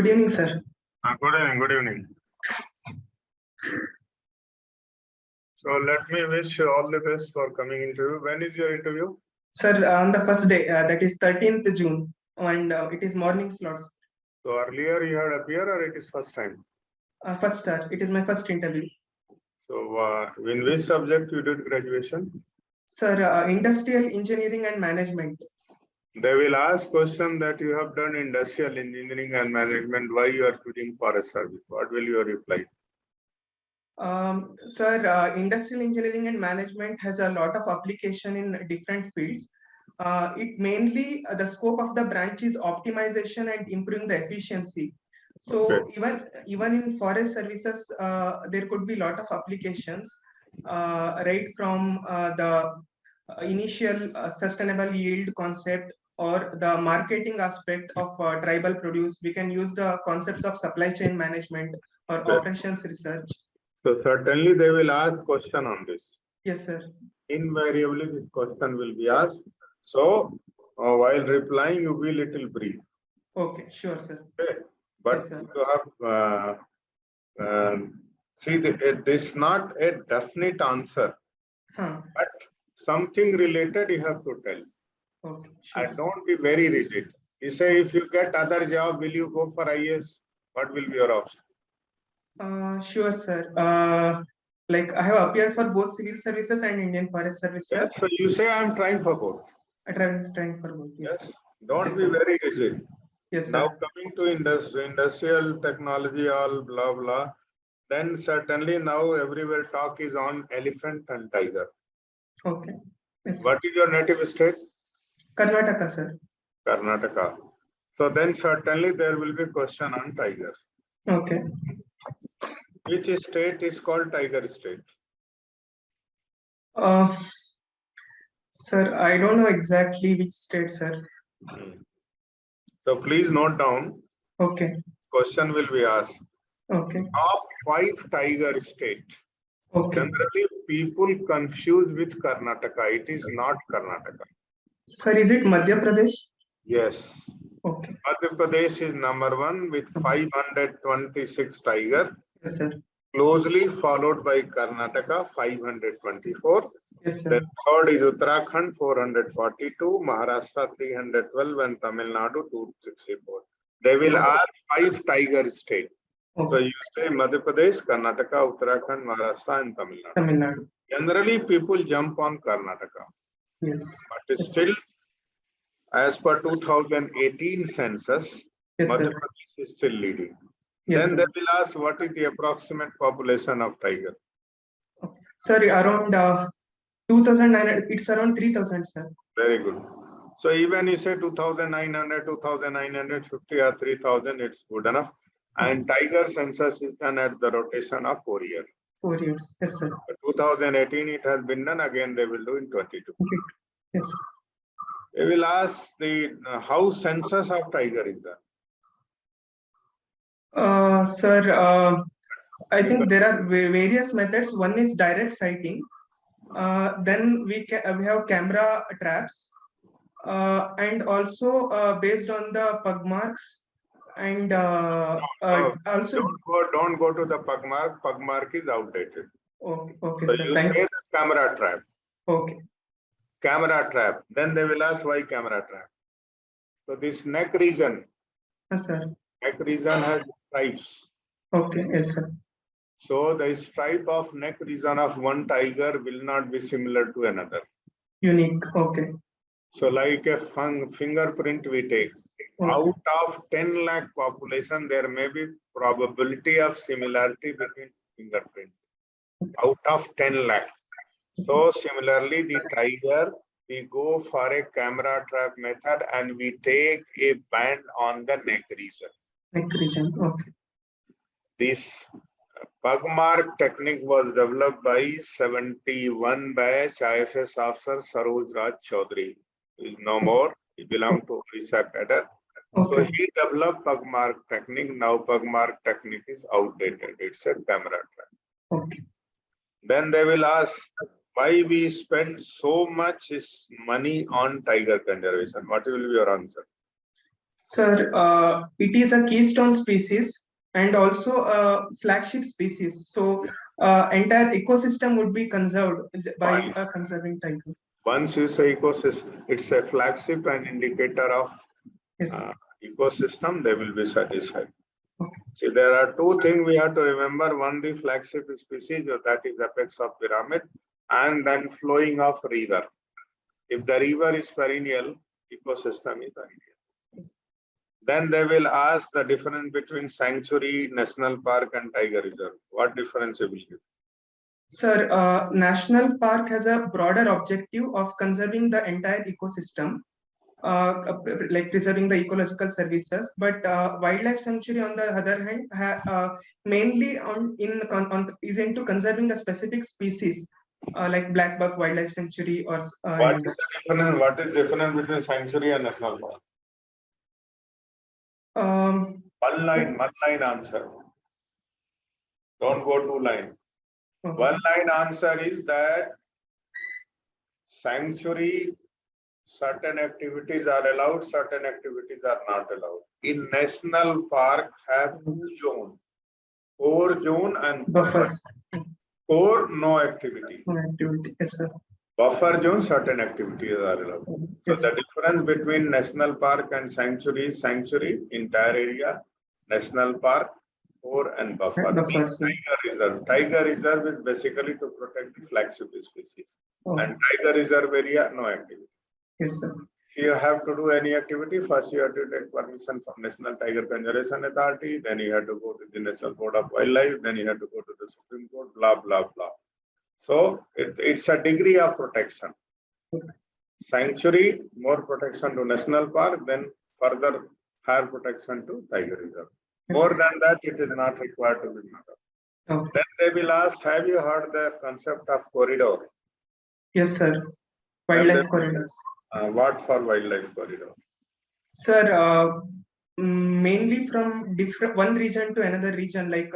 Good evening, sir. Good evening. Good evening. So let me wish you all the best for coming interview. When is your interview? Sir, on the first day, that is 13th June, and it is morning slots. So earlier you had appeared, or it is first time? First, sir. It is my first interview. So in which subject you did graduation? Sir, industrial engineering and management. They will ask question that you have done industrial engineering and management. Why you are choosing forest service? What will you reply? Sir, industrial engineering and management has a lot of application in different fields. It mainly the scope of the branch is optimization and improving the efficiency. So Okay. even in forest services, there could be a lot of applications, right from the initial sustainable yield concept or the marketing aspect of tribal produce. We can use the concepts of supply chain management or operations research. So certainly they will ask question on this. Yes, sir. Invariably this question will be asked. So while replying, you be little brief. Okay, sure, sir. Okay. But yes, sir. You have see, this is not a definite answer, but something related you have to tell. Okay, sure. And don't be very rigid. You say, if you get other job, will you go for IAS? What will be your option? Sure, sir. Like I have appeared for both civil services and Indian Forest Service, sir. Yes, so you say I am trying for both. Trying for both. Yes. Don't be very rigid. Yes, now sir. Coming to industrial technology, all blah blah. Then certainly now everywhere talk is on elephant and tiger. Okay. Yes, what is your native state? Karnataka, sir. Karnataka. So then certainly there will be question on tiger. Okay. Which state is called tiger state? Sir, I don't know exactly which state, sir. So please note down. Okay. Question will be asked. Okay. Top 5 tiger state. Okay. Generally, people confuse with Karnataka. It is not Karnataka. Sir, is it Madhya Pradesh? Yes. Okay. Madhya Pradesh is number 1 with 526 tiger. Yes, sir. Closely followed by Karnataka, 524. Yes, sir. Then third is Uttarakhand, 442, Maharashtra, 312, and Tamil Nadu, 264. They will ask 5 tiger states. Okay. So you say Madhya Pradesh, Karnataka, Uttarakhand, Maharashtra, and Tamil Nadu. Tamil Nadu. Generally, people jump on Karnataka. Yes. But yes, still, as per 2018 census, yes, Madhya Pradesh is still leading. Yes, then they will ask what is the approximate population of tiger. Okay. Sorry, around 2,900. It's around 3,000, sir. Very good. So even you say 2,900, 2,950 or 3,000, it's good enough. And tiger census is done at the rotation of 4 years. 4 years, yes, sir. 2018 it has been done. Again they will do in 22. Okay. Yes. They will ask the how census of tiger is done. Sir, I think there are various methods. One is direct sighting. Then we have camera traps, and also based on the pug marks, and also don't go to the pug mark. Pug mark is outdated. Okay, okay, so sir. You say the camera trap. Okay. Camera trap. Then they will ask why camera trap. So this neck region. Yes, sir. Neck region has stripes. Okay, yes, sir. So the stripe of neck region of one tiger will not be similar to another. Unique. Okay. So like a fingerprint we take. Okay. Out of 10 lakh population, there may be probability of similarity between fingerprint. Out of 10 lakh. So similarly, the tiger, we go for a camera trap method and we take a band on the neck region. Neck region, okay. This pug mark technique was developed by 71 batch IFOS officer Saroj Raj Chaudhary. He is no more. He belonged to Orissa cadre. Okay. So he developed pug mark technique. Now pug mark technique is outdated. It's a camera trap. Okay. Then they will ask why we spend so much money on tiger conservation. What will be your answer? Sir, it is a keystone species and also a flagship species. So, entire ecosystem would be conserved by a conserving tiger. Once you say ecosystem, it's a flagship and indicator of Yes. Ecosystem, they will be satisfied. Okay. See, there are two things we have to remember. One, the flagship species, that is apex of pyramid, and then flowing of river. If the river is perennial, ecosystem is perennial. Then they will ask the difference between sanctuary, national park, and tiger reserve. What difference it will give? Sir, national park has a broader objective of conserving the entire ecosystem, like preserving the ecological services. But wildlife sanctuary, on the other hand, mainly is into conserving a specific species, like black buck wildlife sanctuary or. What is the difference? What is difference between sanctuary and national park? One line answer. Don't go two line. Okay. One line answer is that sanctuary, certain activities are allowed, certain activities are not allowed. In national park have two zones, core zone and buffer. Core, no activity. No activity, yes sir. Buffer zone, certain activities are allowed. Yes, so the difference between national park and sanctuary is sanctuary, entire area, national park, core and buffer. Tiger reserve. Tiger reserve is basically to protect the flagship species. Oh. And tiger reserve area, no activity. Yes, sir. If you have to do any activity, first you have to take permission from National Tiger Conservation Authority, then you have to go to the National Board of Wildlife, then you have to go to the Supreme Court, blah, blah, blah. So it's a degree of protection. Okay. Sanctuary, more protection to national park, then further higher protection to tiger reserve. Yes. More than that, it is not required to be made. Okay. Then they will ask, have you heard the concept of corridor? Yes, sir. Wildlife corridors. What for wildlife corridor? Sir, mainly from one region to another region, like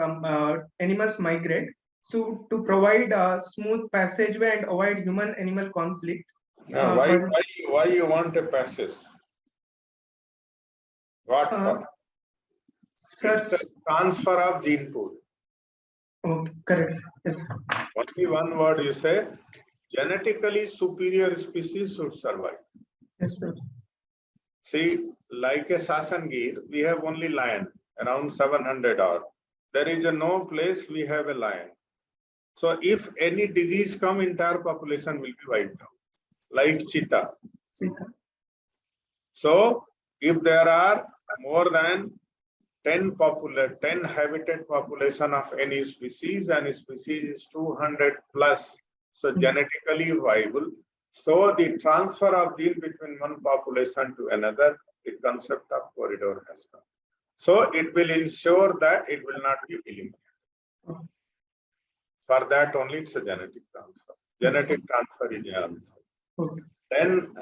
animals migrate. So to provide a smooth passageway and avoid human-animal conflict. Why you want a passage? What for? Sir, it's a transfer of gene pool. Okay, correct. Yes. Only one word you say, genetically superior species should survive. Yes, sir. See, like a Sasangir, we have only lion, around 700 odd. There is no place we have a lion. So if any disease come, entire population will be wiped out, like cheetah. So if there are more than 10 habitat population of any species, and species is 200 plus, so genetically viable. So the transfer of gene between one population to another, the concept of corridor has come. So it will ensure that it will not be eliminated. For that only it's a genetic transfer. Genetic transfer is the answer. Okay. Then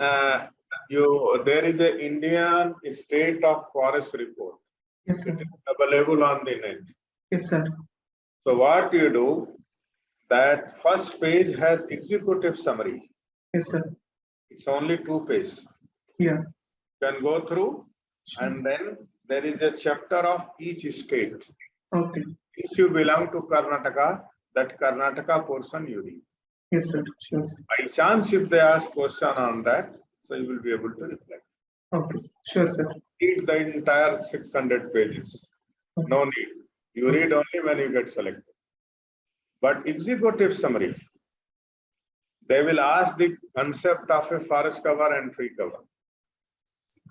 there is an Indian state of forest report. Yes, sir. It is available on the net. Yes, sir. So what you do, that first page has executive summary. Yes, sir. It's only 2 pages. Yeah. You can go through, and then there is a chapter of each state. Okay. If you belong to Karnataka, that Karnataka portion you read. Yes, sir. Sure. By chance, if they ask question on that, so you will be able to reply. Okay. Sure, sir. Read the entire 600 pages. Okay. No need. You read only when you get selected. But executive summary, they will ask the concept of a forest cover and tree cover.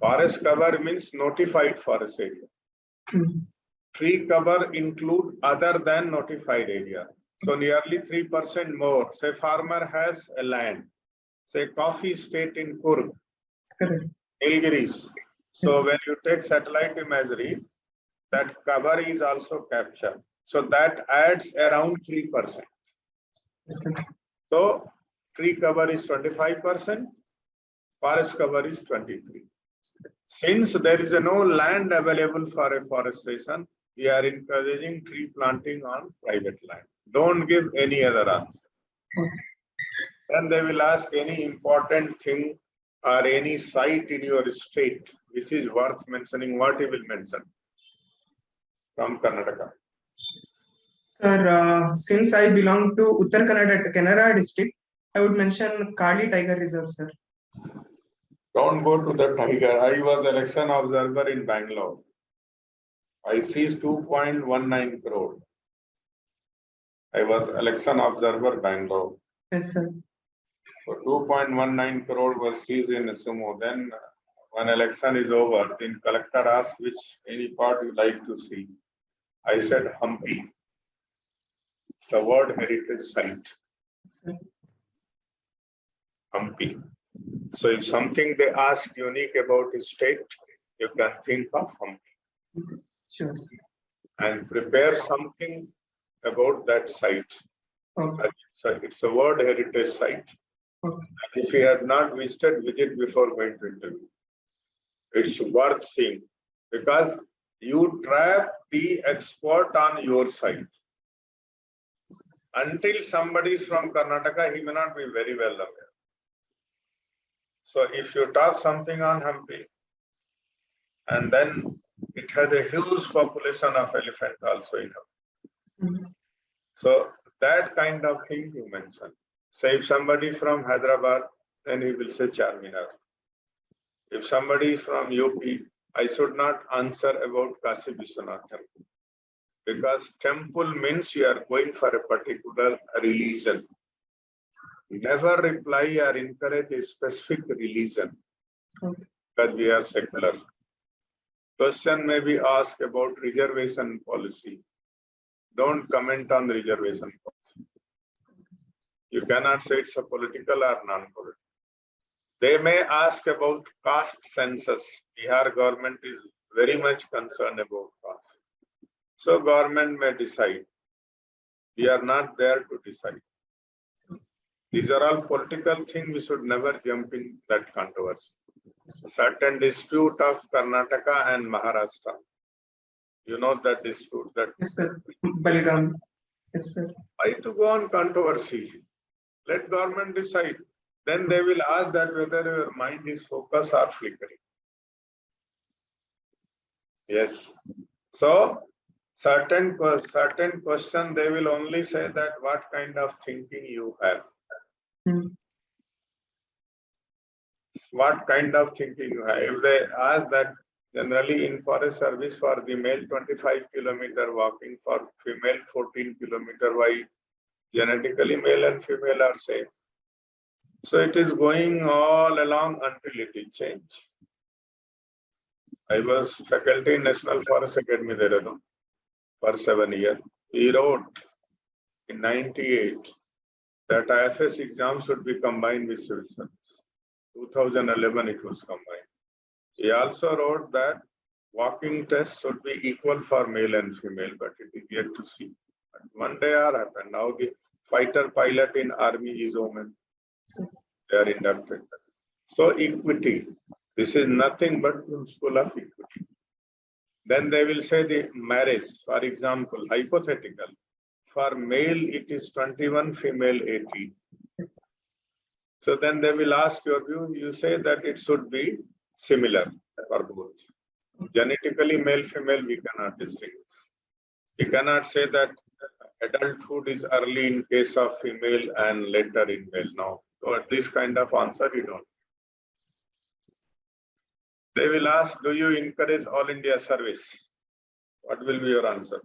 Forest cover means notified forest area. Mm-hmm. Tree cover include other than notified area. So nearly 3% more. Say farmer has a land, say coffee estate in Kurg, Nilgiris. So yes, when you take satellite imagery, that cover is also captured. So that adds around 3%. Yes, so tree cover is 25%, forest cover is 23%. Since there is no land available for afforestation, we are encouraging tree planting on private land. Don't give any other answer. Okay. Then they will ask any important thing or any site in your state which is worth mentioning, what you will mention from Karnataka? Sir, since I belong to Uttar Kannada district, I would mention Kali Tiger Reserve, sir. Don't go to the tiger. I was election observer in Bangalore. I seized 2.19 crore. I was election observer Bangalore. Yes, sir. So 2.19 crore was seized in Sumo. Then when election is over, then collector asked which any part you like to see. I said Hampi. It's a World Heritage Site. Hampi. So if something they ask unique about a state, you can think of Hampi. Sure. And prepare something about that site. Okay. It's a World Heritage Site. Okay. And if you have not visited, visit before going to interview. It's worth seeing because you trap the expert on your side. Until somebody is from Karnataka, he may not be very well aware. So if you talk something on Hampi, and then it has a huge population of elephant also in Hampi. Mm-hmm. So that kind of thing you mention. Say if somebody from Hyderabad, then he will say Charminar. If somebody is from UP, I should not answer about Kashi Vishwanath temple. Because temple means you are going for a particular religion. Never reply or encourage a specific religion. Okay. Because we are secular. Question may be asked about reservation policy. Don't comment on the reservation policy. You cannot say it's a political or non-political. They may ask about caste census. Bihar government is very much concerned about caste. So government may decide. We are not there to decide. These are all political things. We should never jump in that controversy. Certain dispute of Karnataka and Maharashtra. You know that dispute that. Yes, sir. Balkal. Yes, sir. Why to go on controversy? Let government decide. Then they will ask that whether your mind is focused or flickering. Yes. So certain question they will only say that what kind of thinking you have. Mm-hmm. What kind of thinking you have. If they ask that generally in forest service for the male 25 kilometer walking, for female 14 kilometer, why genetically male and female are same. So it is going all along until it is changed. I was faculty in National Forest Academy Dehradun for 7 years. He wrote in 98 that IFOS exam should be combined with civil service. 2011 it was combined. He also wrote that walking test should be equal for male and female, but it is yet to see. But one day happened. Now the fighter pilot in army is woman. They are inducted. So equity. This is nothing but principle of equity. Then they will say the marriage, for example, hypothetical. For male, it is 21, female 18. So then they will ask your view. You say that it should be similar for both. Genetically, male, female, we cannot distinguish. We cannot say that adulthood is early in case of female and later in male. No. So this kind of answer you don't. They will ask, do you encourage all India service? What will be your answer?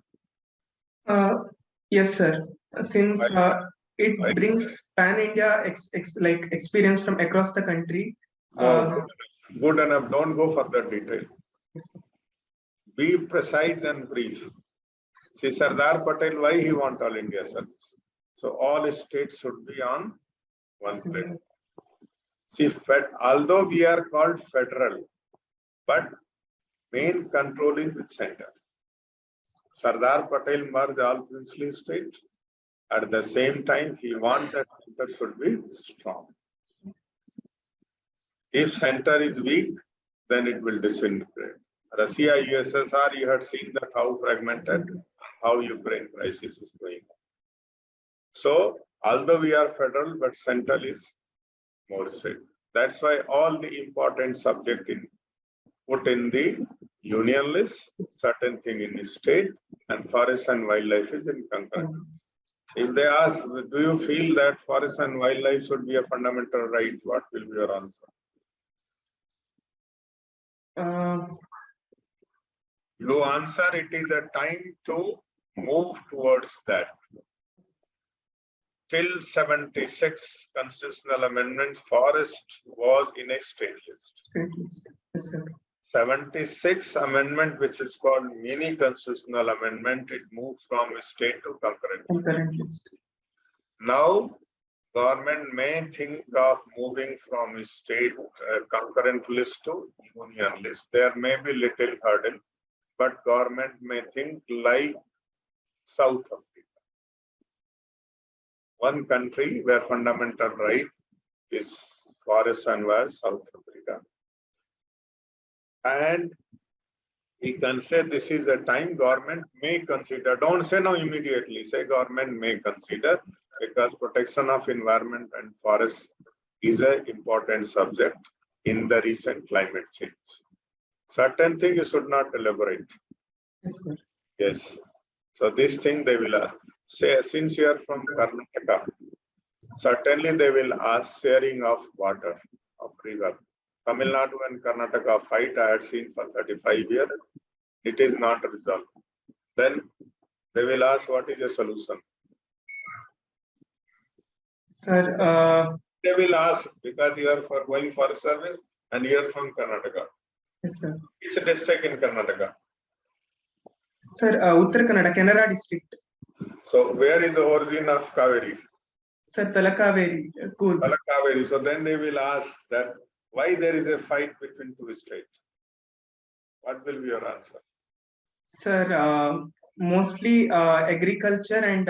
Yes, sir. Since it brings pan-India experience from across the country. Good enough. Don't go further detail. Yes, sir. Be precise and brief. See, Sardar Patel, why he want all India service? So all states should be on one plate. See, although we are called federal, but main control is with center. Sardar Patel merged all princely states. At the same time, he wants that center should be strong. If center is weak, then it will disintegrate. Russia, USSR, you had seen that how fragmented, how Ukraine crisis is going. So, although we are federal, but central is more stable. That's why all the important subject put in the union list, certain thing in the state, and forest and wildlife is in concurrent. If they ask, do you feel that forest and wildlife should be a fundamental right? What will be your answer? You answer, it is a time to move towards that. Till 76 constitutional amendment, forest was in a state list. State list. Yes, sir. 76 amendment, which is called mini constitutional amendment, it moves from state to concurrent. Concurrent list. Now, government may think of moving from state concurrent list to union list. There may be little hurdle, but government may think like South Africa. One country where fundamental right is forest and where South Africa. And we can say this is a time government may consider. Don't say no immediately, say government may consider, because protection of environment and forest is an important subject in the recent climate change. Certain things you should not elaborate. Yes, sir. Yes. So this thing they will ask. Say, since you are from Karnataka, certainly they will ask sharing of water, of river. Tamil Nadu and Karnataka fight I had seen for 35 years. It is not resolved. Then they will ask what is the solution. Sir, they will ask because you are for going for a service and you are from Karnataka. yes, sir. Which district in Karnataka? Sir, Uttar Kannada, Canara district. So where is the origin of Kaveri? Sir, Talakaveri, Cool. Talakaveri. So then they will ask that why there is a fight between two states. What will be your answer? Sir, mostly agriculture and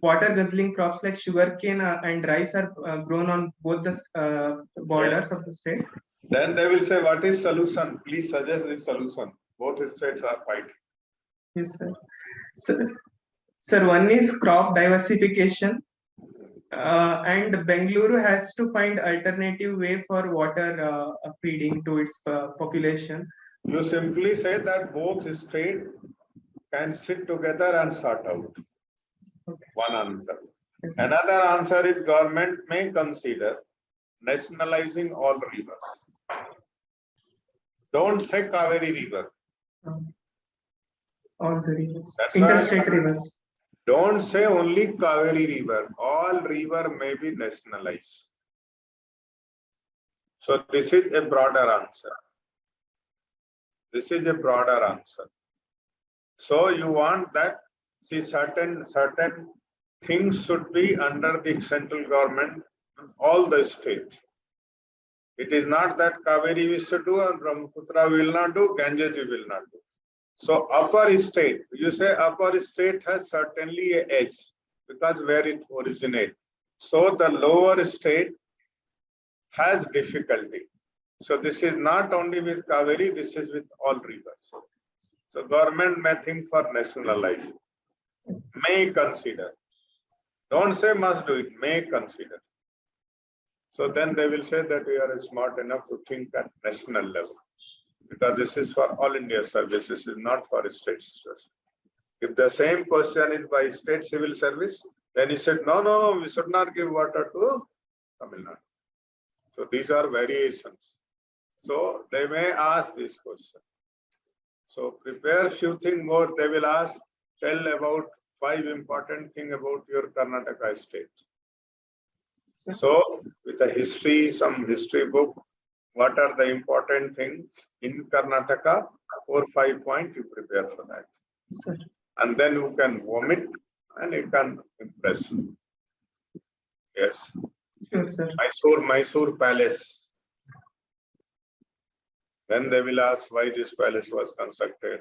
water guzzling crops like sugarcane and rice are grown on both the borders of the state. Then they will say, what is solution? Please suggest the solution. Both states are fighting. Yes, sir. Sir, one is crop diversification, and Bengaluru has to find alternative way for water feeding to its population. You simply say that both states can sit together and sort out. Okay. One answer. Yes, another answer is government may consider nationalizing all rivers. Don't say Kaveri River. All the rivers. That's Interstate why rivers. Don't say only Kaveri River. All river may be nationalized. So this is a broader answer. This is a broader answer. So you want that, see, certain things should be under the central government, all the state. It is not that Kaveri we should do and Brahmaputra will not do, Ganges will not do. So upper state, you say upper state has certainly an edge because where it originates. So the lower state has difficulty. So this is not only with Kaveri, this is with all rivers. So government may think for nationalizing, may consider. Don't say must do it, may consider. So then they will say that we are smart enough to think at national level. Because this is for all India service, this is not for state service. If the same question is by state civil service, then he said, no, we should not give water to Tamil Nadu. So these are variations. So they may ask this question. So prepare few things more. They will ask, tell about 5 important things about your Karnataka state. So with a history, some history book, what are the important things in Karnataka? 4 or 5 points you prepare for that. Sir. And then you can vomit and you can impress. Yes. Sure, sir. Mysore Palace. Then they will ask why this palace was constructed.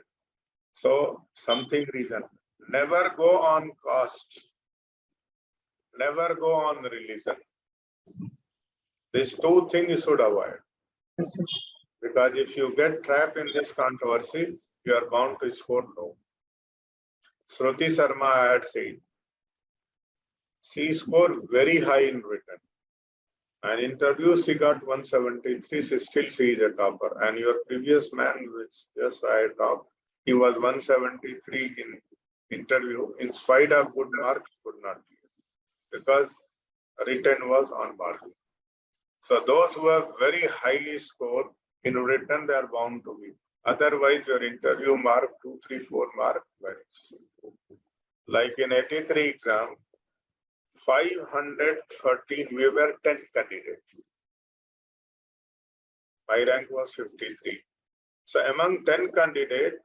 So something reason. Never go on cost. Never go on religion. These 2 things you should avoid. Yes, sir. Because if you get trapped in this controversy, you are bound to score low. Shruti Sharma had said, she scored very high in written. And interview, she got 173, she is a topper. And your previous man, which just I talked, he was 173 in interview. In spite of good marks, could not clear because written was on margin. So those who have very highly scored in written, they are bound to be. Otherwise, your interview mark 2, 3, 4 mark varies. Like in 83 exam, 513, we were 10 candidates. My rank was 53. So among 10 candidates,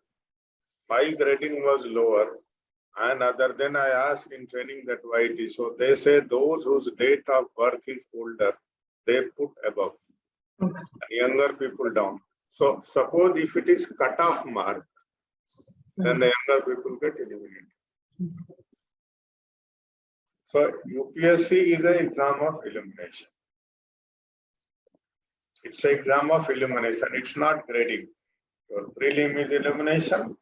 my grading was lower. And other than I asked in training that why it is. So they say those whose date of birth is older, they put above. Younger people down. So suppose if it is cutoff mark, then the younger people get eliminated. So UPSC is an exam of elimination. It's an exam of elimination. It's not grading. Your prelim is elimination,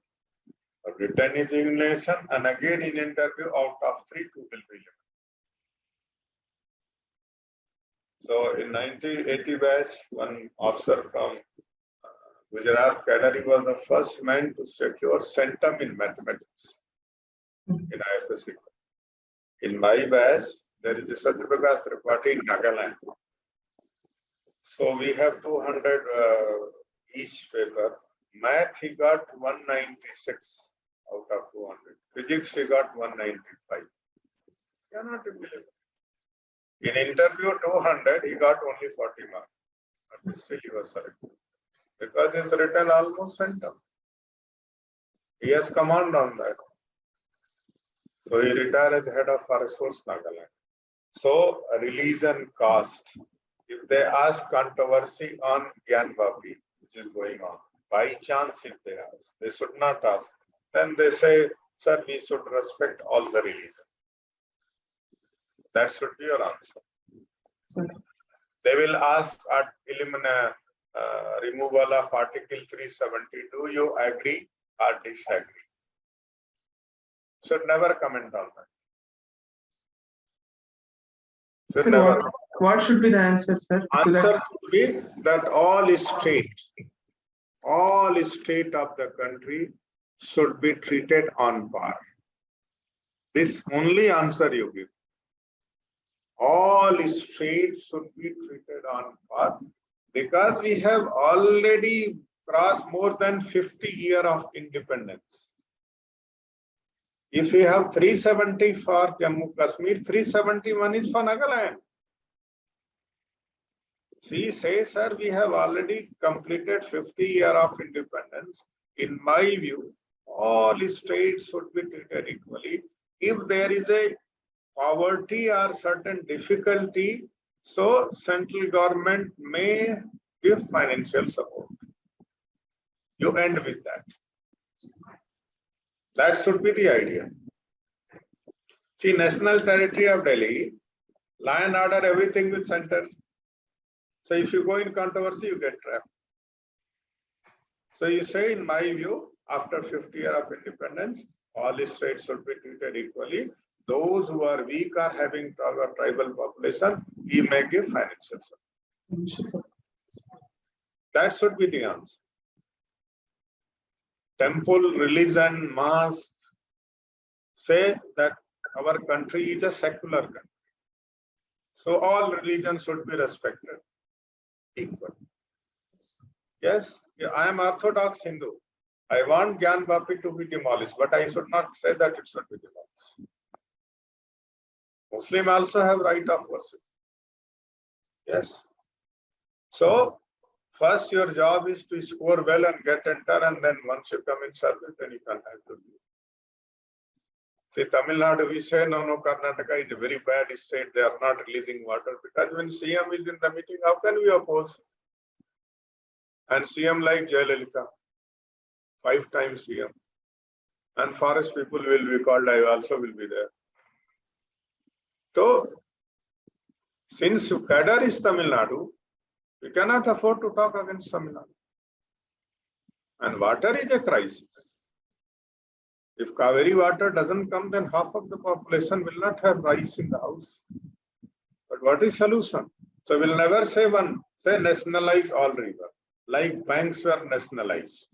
written is elimination, and again in interview out of 3, 2 will be eliminated. So in 1980 batch, one officer from Gujarat cadre was the first man to secure centum in mathematics in IFOS. In my batch, there is a Satyaprakash Tripathi in Nagaland. So we have 200 each paper. Math, he got 196 out of 200. Physics, he got 195. Cannot believe it. In interview 200, he got only 40 marks. But still he was selected. Because it's written almost centum. He has command on that. So he retired as head of Forest Force Nagaland. So religion caste. If they ask controversy on Gyan Vapi, which is going on, by chance if they ask, they should not ask. Then they say, sir, we should respect all the religions. That should be your answer. They will ask at removal of Article 370. Do you agree or disagree? Should never comment on that. Sir, what should be the answer, sir? Answer should be that all state of the country should be treated on par. This only answer you give. All states should be treated on par because we have already crossed more than 50 years of independence. If we have 370 for Jammu Kashmir, 371 is for Nagaland. We say, sir, we have already completed 50 years of independence. In my view, all states should be treated equally. If there is a poverty or certain difficulty, so central government may give financial support. You end with that. That should be the idea. See, National Territory of Delhi, law and order, everything with center. So if you go in controversy, you get trapped. So you say, in my view, after 50 years of independence, all states should be treated equally. Those who are weak or having tribal population, we may give financial support. That should be the answer. Temple, religion, mosque, say that our country is a secular country. So all religions should be respected equally. Yes, I am Orthodox Hindu. I want Gyan Vapi to be demolished, but I should not say that it should be demolished. Muslim also have right of worship. Yes. So first your job is to score well and get enter, and then once you come in service, then you can have to do. See, Tamil Nadu, we say no, Karnataka is a very bad state. They are not releasing water because when CM is in the meeting, how can we oppose? And CM like Jayalalitha, 5 times CM. And forest people will be called, I also will be there. So, since cadre is Tamil Nadu, we cannot afford to talk against Tamil Nadu. And water is a crisis. If Kaveri water doesn't come, then half of the population will not have rice in the house. But what is solution? So we'll never say say nationalize all river, like banks were nationalized.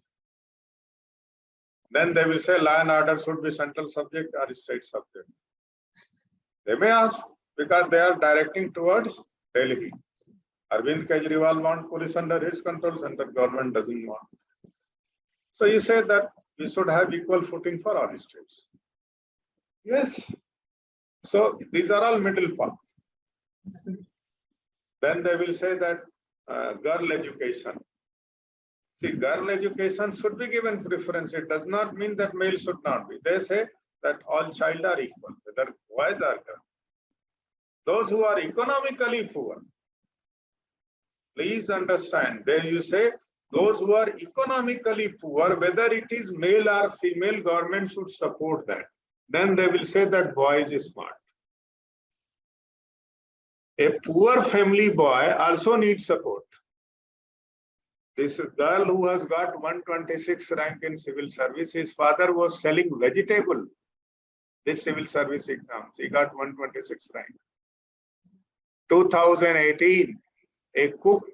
Then they will say law and order should be central subject or state subject. They may ask because they are directing towards Delhi. Arvind Kejriwal wants police under his control, central government doesn't want. So you say that we should have equal footing for all states. Yes. So these are all middle path. Then they will say that girl education. See, girl education should be given preference. It does not mean that male should not be. They say that all child are equal, whether boys or girls. Those who are economically poor, please understand, there you say those who are economically poor, whether it is male or female, government should support that. Then they will say that boy is smart. A poor family boy also needs support. This girl who has got 126 rank in civil service, his father was selling vegetable. This civil service exams, he got 126 rank. 2018, a cook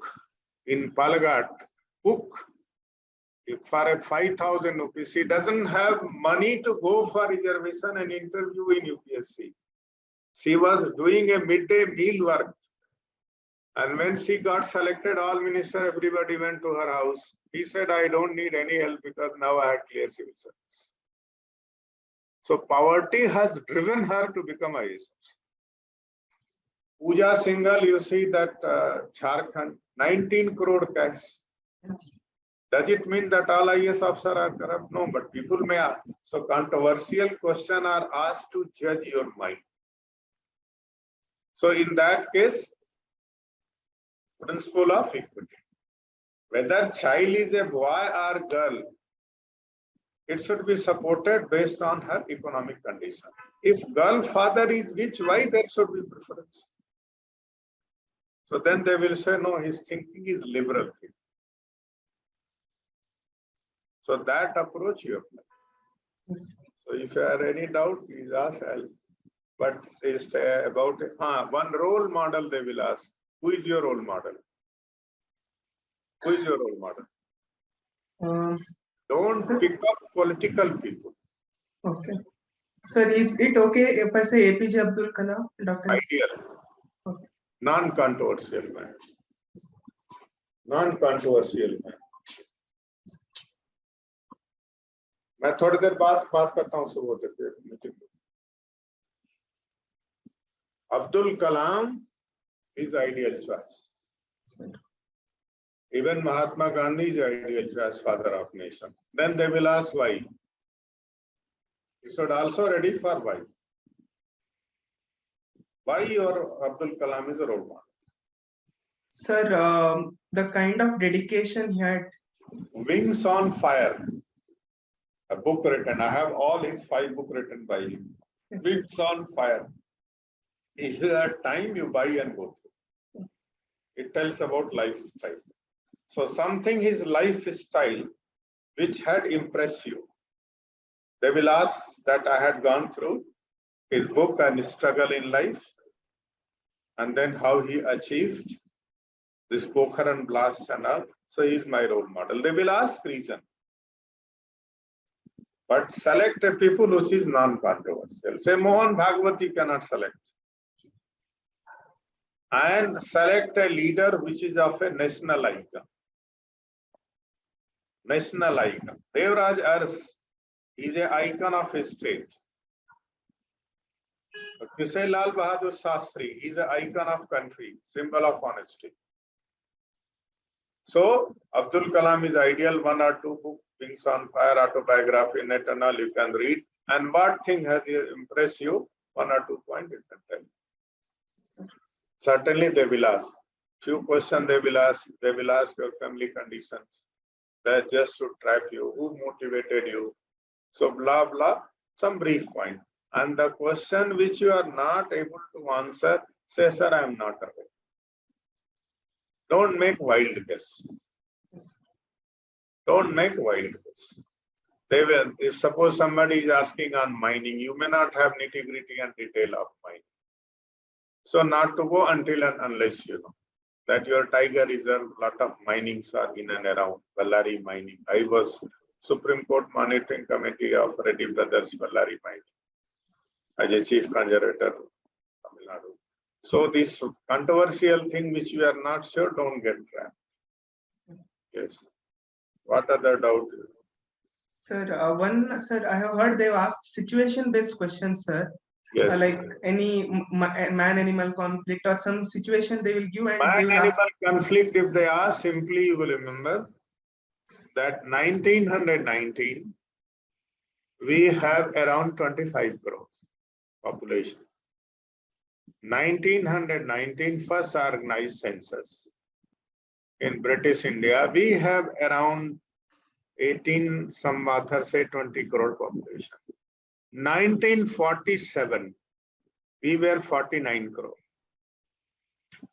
in Palghat, cook for a 5,000 rupees. He doesn't have money to go for reservation and interview in UPSC. She was doing a midday meal work. And when she got selected, all minister, everybody went to her house. He said, I don't need any help because now I had clear civil service. So poverty has driven her to become IAS. Pooja Singhal, you see that Jharkhand, 19 crore cash. Does it mean that all IAS officers are corrupt? No, but people may ask. So controversial questions are asked to judge your mind. So in that case, principle of equity. Whether child is a boy or girl, it should be supported based on her economic condition. If girl father is rich, why there should be preference? So then they will say, no, his thinking is liberal thinking. So that approach you apply. Yes. So if you have any doubt, please ask. But it's about one role model they will ask. Who is your role model? Who is your role model? Don't pick up political people. Okay. Sir, is it okay if I say APJ Abdul Kalam, Dr. Ideal. Okay. Non-controversial man. Non-controversial man. मैं थोड़ी देर बाद बात करता हूँ सुबह तक. Abdul Kalam is ideal choice. Even Mahatma Gandhi is ideal choice, father of nation. Then they will ask why. You should also ready for why. Why your Abdul Kalam is a role model? Sir, the kind of dedication he had. Wings on Fire, a book written. I have all his 5 books written by him. Yes. Wings on Fire. If you have time, you buy and go through. It tells about lifestyle. So something his lifestyle which had impressed you. They will ask that I had gone through his book and struggle in life, and then how he achieved this Pokhran blast and all. So he is my role model. They will ask reason. But select a people which is non-controversial. Say Mohan Bhagwat you cannot select. And select a leader which is of a national icon. National icon. Devraj Ars is an icon of his state. You say Lal Bahadur Shastri is an icon of country, symbol of honesty. So Abdul Kalam is ideal. 1 or 2 books, Wings on Fire, autobiography, net and all you can read. And what thing has impressed you? 1 or 2 points you can tell. Certainly they will ask. Few questions they will ask. They will ask your family conditions. That just to trap you. Who motivated you? So blah, blah, some brief point. And the question which you are not able to answer, say, sir, I am not aware. Don't make wild guess. Don't make wild guess. They will, if suppose somebody is asking on mining, you may not have nitty-gritty and detail of mining. So not to go until and unless you know. that your tiger reserve, lot of minings are in and around Ballari mining. I was Supreme Court Monitoring Committee of Reddy Brothers Ballari mining as a chief conservator, Tamil Nadu. So this controversial thing which we are not sure, don't get trapped. Yes. What other doubt? Sir, sir, I have heard they've asked situation-based questions, sir. Yes. Like any man-animal conflict or some situation they will give and they will ask. Man-animal conflict, if they ask, simply you will remember that 1919, we have around 25 crores population. 1919, first organized census in British India, we have around 18, some authors say 20 crore population. 1947, we were 49 crore.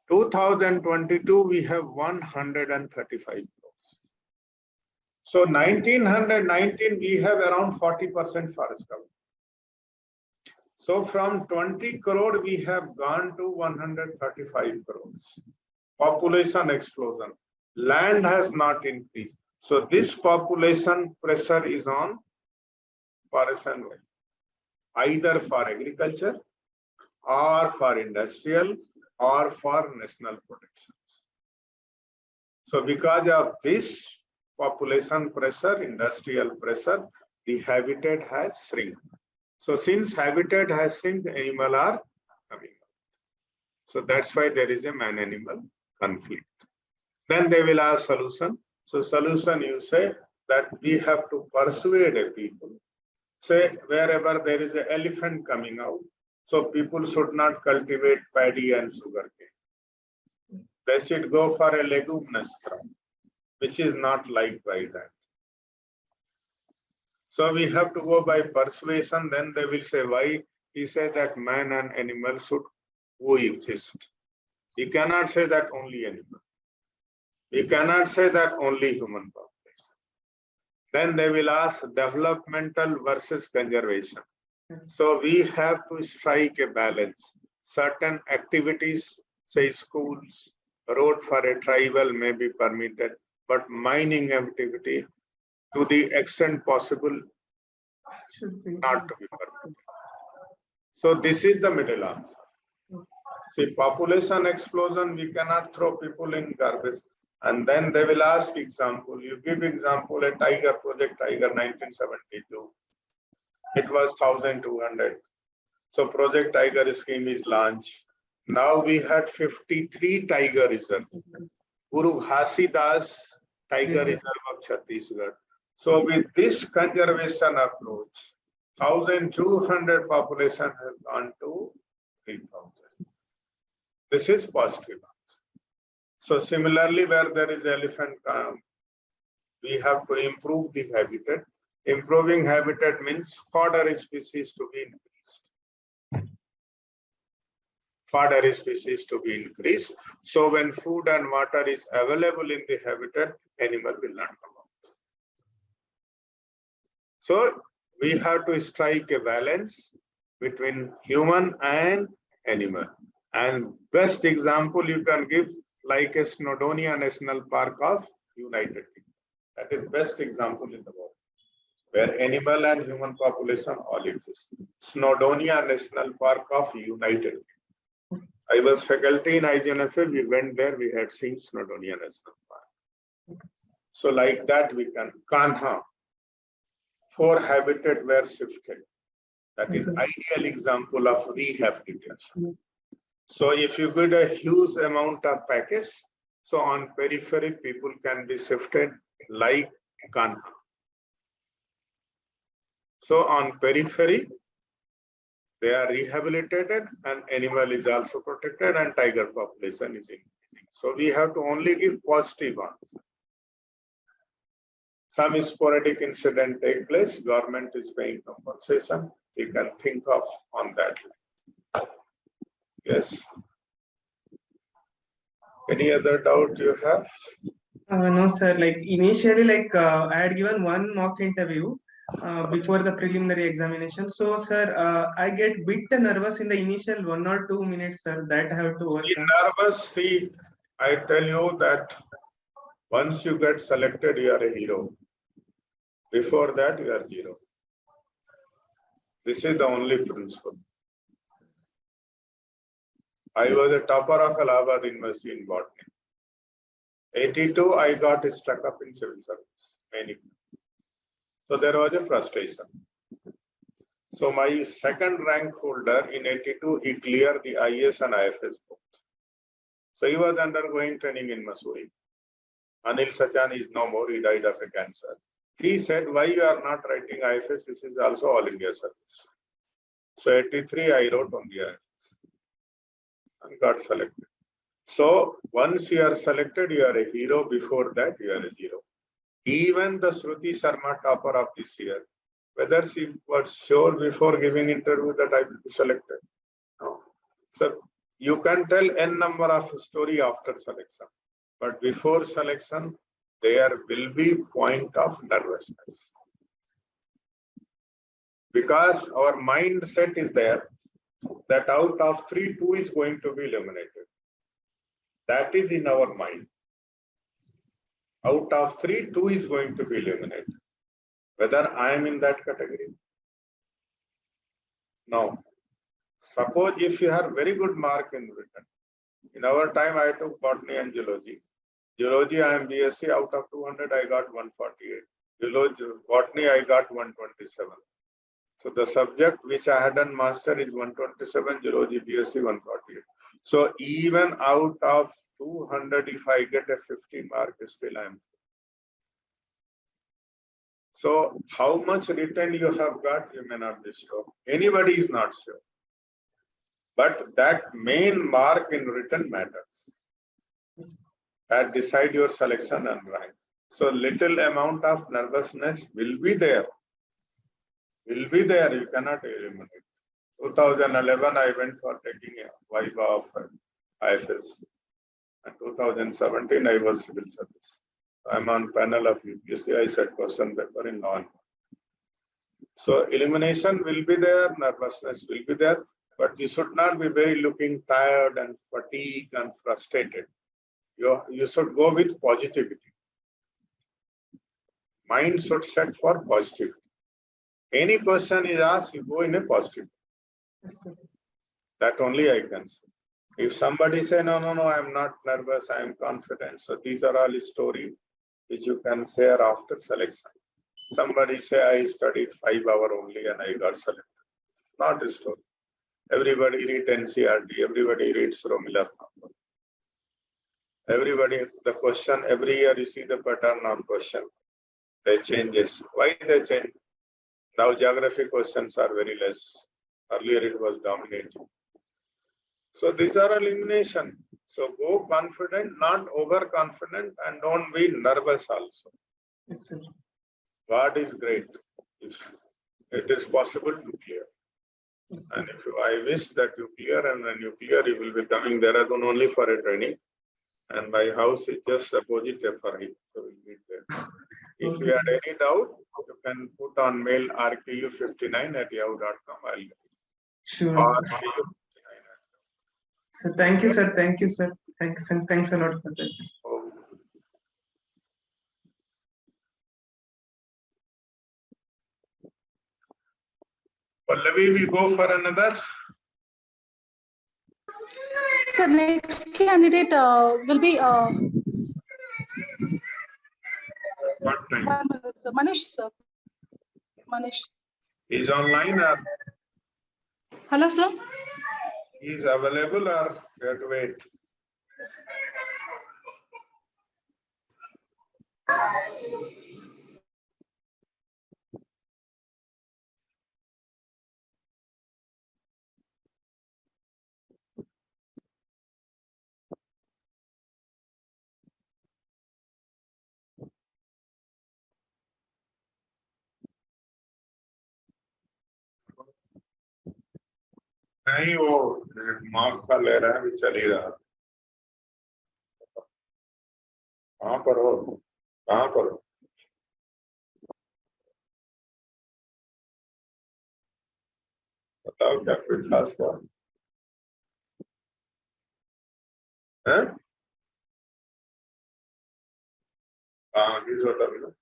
2022, we have 135 crores. So 1919, we have around 40% forest cover. So from 20 crore, we have gone to 135 crores. Population explosion. Land has not increased. So this population pressure is on forest and wild, either for agriculture or for industrial or for national protections. So because of this population pressure, industrial pressure, the habitat has shrunk. So since habitat has shrunk, animals are coming out. So that's why there is a man-animal conflict. Then they will ask solution. So solution, you say that we have to persuade a people. Say wherever there is an elephant coming out, so people should not cultivate paddy and sugarcane. They should go for a leguminous crop, which is not liked by that. So we have to go by persuasion. Then they will say why. He said that man and animal should coexist. He cannot say that only animal. We cannot say that only human population. Then they will ask developmental versus conservation. So we have to strike a balance. Certain activities, say schools, road for a tribal may be permitted, but mining activity to the extent possible Should be. not to be permitted. So this is the middle answer. See, population explosion, we cannot throw people in garbage. And then they will ask example. You give example, a tiger project, Tiger 1972. It was 1,200. So Project Tiger scheme is launched. Now we had 53 tiger reserves. Guru Ghasidas Tiger Reserve of Chhattisgarh. So with this conservation approach, 1,200 population has gone to 3,000. This is positive. So similarly, where there is elephant, we have to improve the habitat. Improving habitat means fodder species to be increased. Fodder species to be increased. So when food and water is available in the habitat, animal will not come out. So we have to strike a balance between human and animal. And best example you can give, like a Snowdonia National Park of United Kingdom. That is best example in the world, where animal and human population all exist. Snowdonia National Park of United Kingdom. I was faculty in IGNFA, we went there, we had seen Snowdonia National Park. So like that we can, Kanha, 4 habitat were shifted. That is ideal example of rehabilitation. So if you get a huge amount of package, so on periphery, people can be shifted like Kanha. So on periphery, they are rehabilitated and animal is also protected and tiger population is increasing. So we have to only give positive answer. Some sporadic incident take place, government is paying compensation. We can think of on that. Yes. Any other doubt you have? No, sir. Like initially, like I had given one mock interview before the preliminary examination. So, sir, I get bit nervous in the initial 1 or 2 minutes, sir. That I have to overcome. Nervous. See, I tell you that once you get selected, you are a hero. Before that, you are zero. This is the only principle. I was a topper of Allahabad University in botany. 82, I got stuck up in civil service. Many. So there was a frustration. So my second rank holder in 82, he cleared the IAS and IFOS both. So he was undergoing training in Missouri. Anil Sachan is no more, he died of a cancer. He said, why you are not writing IFOS? This is also all India service. So 83, I wrote on the IFOS and got selected. So once you are selected, you are a hero. Before that, you are a zero. Even the Shruti Sharma topper of this year, whether she was sure before giving interview that I will be selected. No. So you can tell n number of story after selection, but before selection, there will be point of nervousness. Because our mindset is there that out of 3, 2 is going to be eliminated. That is in our mind. Out of 3, 2 is going to be eliminated. Whether I am in that category? No. Suppose if you have very good mark in written. In our time, I took botany and geology. Geology, I am BSc. Out of 200, I got 148. Geology, botany, I got 127. So the subject which I had done master is 127, geology, BSc 148. So even out of 200, if I get a 50 mark, still I am. So how much written you have got, you may not be sure. Anybody is not sure. But that main mark in written matters. That decide your selection and rank. So little amount of nervousness will be there. Will be there, you cannot eliminate. 2011, I went for taking a Viva of IFOS. And 2017, I was civil service. I'm on panel of UPSC. I said question paper in law. So elimination will be there, nervousness will be there, but you should not be very looking tired and fatigued and frustrated. You should go with positivity. Mind should set for positivity. Any question is asked, you go in a positive. Yes, sir. That only I can say. If somebody say, no, I'm not nervous, I am confident. So these are all stories which you can share after selection. Somebody say, I studied 5 hours only and I got selected. Not a story. Everybody read NCRT, everybody reads Romila. Everybody, the question, every year you see the pattern of question. They changes. Why they change? Now geography questions are very less. Earlier it was dominating. So these are elimination. So go confident, not overconfident, and don't be nervous also. Yes, sir. God is great. If it is possible to clear. Yes, And if I wish that you clear, and when you clear, you will be coming Dehradun only for a training. And my house is just opposite FRI. So we'll meet there. If you had any doubt, you can put on mail rku59@yahoo.com. I'll sure, or sir. RKU59. So thank you, sir. Thank you, sir. Thanks a lot for that. Oh. Pallavi, we go for another. So next candidate will be What time? 1 minute, sir. Manish, sir. Manish. Is online or Hello, sir. is available or you have to wait? नहीं वो mark का ले रहा है भी चल ही रहा कहाँ पर हो कहाँ पर हो बताओ क्या कोई खास बात है These are the,